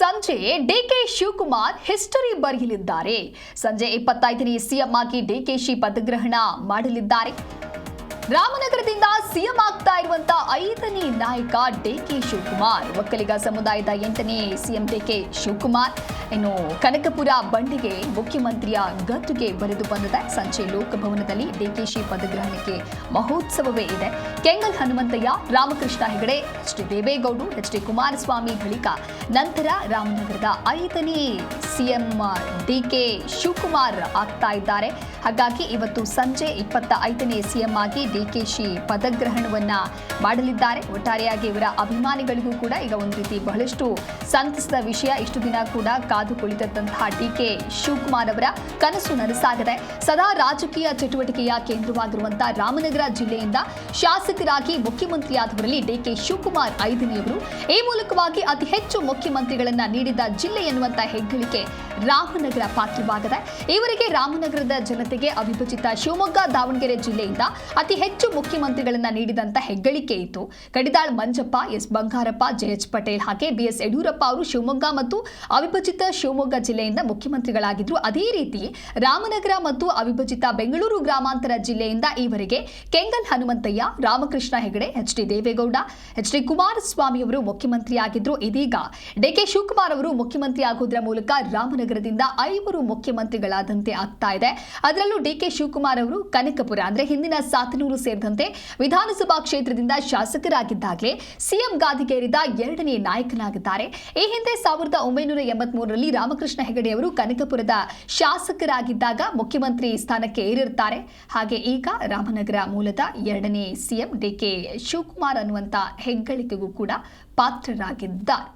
ಸಂಜೆ DK Shivakumar history ಬರೆಯಲಿದ್ದಾರೆ. ಸಂಜೆ 25ನೇ CM ಆಗಿ ಡಿಕೆಶಿ ಪದಗ್ರಹಣ ಮಾಡಲಿದ್ದಾರೆ. ರಾಮನಗರದಿಂದ ಸಿಎಂ ಆಗ್ತಾ ಇರುವಂತ 5ನೇ ನಾಯಕ ಡಿಕೆ ಶಿವಕುಮಾರ್. ಒಕ್ಕಲಿಗ ಸಮುದಾಯದ 8ನೇ ಸಿಎಂ ಡಿಕೆ ಶಿವಕುಮಾರ್. ಇನ್ನು ಕನಕಪುರ ಬಂಡೆಗೆ ಮುಖ್ಯಮಂತ್ರಿಯ ಗದ್ದುಗೆ ಬರೆದು ಬಂದಿದೆ. ಸಂಜೆ ಲೋಕಭವನದಲ್ಲಿ ಡಿಕೆಶಿ ಪದಗ್ರಹಣಕ್ಕೆ ಮಹೋತ್ಸವವೇ ಇದೆ. ಕೆಂಗಲ್ ಹನುಮಂತಯ್ಯ, ರಾಮಕೃಷ್ಣ ಹೆಗಡೆ, ಎಚ್.ಡಿ. ದೇವೇಗೌಡರು, ಎಚ್.ಡಿ. ಕುಮಾರಸ್ವಾಮಿ ಬಳಿಕ ನಂತರ ರಾಮನಗರದ 5ನೇ ಸಿಎಂ ಡಿಕೆ ಶಿವಕುಮಾರ್ ಆಗ್ತಾ ಇದ್ದಾರೆ. ಹಾಗಾಗಿ ಇವತ್ತು ಸಂಜೆ 25ನೇ ಸಿಎಂ ಆಗಿ ಡಿಕೆಶಿ ಪದಗ್ರಹಣವನ್ನ ಮಾಡಲಿದ್ದಾರೆ. ಒಟ್ಟಾರೆಯಾಗಿ ಇವರ ಅಭಿಮಾನಿಗಳಿಗೂ ಕೂಡ ಈಗ ಒಂದು ರೀತಿ ಬಹಳಷ್ಟು ಸಂತಸದ ವಿಷಯ. ಇಷ್ಟು ದಿನ ಕೂಡ ಕಾದು ಕುಳಿತಂತಹ ಡಿಕೆ ಶಿವಕುಮಾರ್ ಅವರ ಕನಸು ನನಸಾಗಿದೆ. ಸದಾ ರಾಜಕೀಯ ಚಟುವಟಿಕೆಯ ಕೇಂದ್ರವಾಗಿರುವಂತಹ ರಾಮನಗರ ಜಿಲ್ಲೆಯಿಂದ ಶಾಸಕರಾಗಿ ಮುಖ್ಯಮಂತ್ರಿಯಾದವರಲ್ಲಿ ಡಿಕೆ ಶಿವಕುಮಾರ್ 5ನೇಯವರು. ಈ ಮೂಲಕವಾಗಿ ಅತಿ ಹೆಚ್ಚು ಮುಖ್ಯಮಂತ್ರಿಗಳನ್ನ ನೀಡಿದ ಜಿಲ್ಲೆ ಎನ್ನುವಂತ ಹೆಗ್ಗಳಿಕೆ ರಾಮನಗರ ಪಾತ್ರವಾಗಿದೆ. ಇವರಿಗೆ ರಾಮನಗರದ ಜನತೆಗೆ ಅವಿಭಜಿತ ಶಿವಮೊಗ್ಗ, ದಾವಣಗೆರೆ ಜಿಲ್ಲೆಯಿಂದ ಅತಿ ಹೆಚ್ಚು ಮುಖ್ಯಮಂತ್ರಿಗಳನ್ನ ನೀಡಿದಂತ ಹೆಗ್ಗಳಿಕೆ ಇತ್ತು. ಕಡಿದಾಳ್ ಮಂಜಪ್ಪ, ಎಸ್ ಬಂಗಾರಪ್ಪ, ಜೆ.ಎಚ್. ಪಟೇಲ್ ಹಾಗೆ ಬಿ.ಎಸ್. ಯಡಿಯೂರಪ್ಪ ಅವರು ಶಿವಮೊಗ್ಗ ಮತ್ತು ಅವಿಭಜಿತ ಶಿವಮೊಗ್ಗ ಜಿಲ್ಲೆಯಿಂದ ಮುಖ್ಯಮಂತ್ರಿಗಳಾಗಿದ್ರು. ಅದೇ ರೀತಿ ರಾಮನಗರ ಮತ್ತು ಅವಿಭಜಿತ ಬೆಂಗಳೂರು ಗ್ರಾಮಾಂತರ ಜಿಲ್ಲೆಯಿಂದ ಈವರೆಗೆ ಕೆಂಗಲ್ ಹನುಮಂತಯ್ಯ, ರಾಮಕೃಷ್ಣ ಹೆಗಡೆ, ಎಚ್.ಡಿ. ದೇವೇಗೌಡ, ಎಚ್.ಡಿ. ಕುಮಾರಸ್ವಾಮಿ ಅವರು ಮುಖ್ಯಮಂತ್ರಿಯಾಗಿದ್ರು. ಇದೀಗ ಡಿಕೆ ಶಿವಕುಮಾರ್ ಅವರು ಮುಖ್ಯಮಂತ್ರಿ ಆಗೋದ್ರ ಮೂಲಕ ರಾಮನಗರದಿಂದ 5 ಮುಖ್ಯಮಂತ್ರಿಗಳಾದಂತೆ ಆಗ್ತಾ ಇದೆ. ಅದರಲ್ಲೂ ಡಿಕೆ ಶಿವಕುಮಾರ್ ಅವರು ಕನಕಪುರ ಅಂದ್ರೆ ಹಿಂದಿನ ಸಾತನೂರು ಸೇರಿದಂತೆ ವಿಧಾನಸಭಾ ಕ್ಷೇತ್ರದಿಂದ ಶಾಸಕರಾಗಿದ್ದಾಗಲೇ ಸಿಎಂ ಗಾದಿಗೇರಿದ 2ನೇ ನಾಯಕನಾಗಿದ್ದಾರೆ. ಈ ಹಿಂದೆ 1983ರಲ್ಲಿ ರಾಮಕೃಷ್ಣ ಹೆಗಡೆ ಅವರು ಕನಕಪುರದ ಶಾಸಕರಾಗಿದ್ದಾಗ ಮುಖ್ಯಮಂತ್ರಿ ಸ್ಥಾನಕ್ಕೆ ಏರಿರ್ತಾರೆ. ಹಾಗೆ ಈಗ ರಾಮನಗರ ಮೂಲದ 2ನೇ ಸಿಎಂ ಡಿಕೆ ಶಿವಕುಮಾರ್ ಅನ್ನುವಂತ ಹೆಗ್ಗಳಿಕೆಗೂ ಕೂಡ ಪಾತ್ರರಾಗಿದ್ದಾರೆ.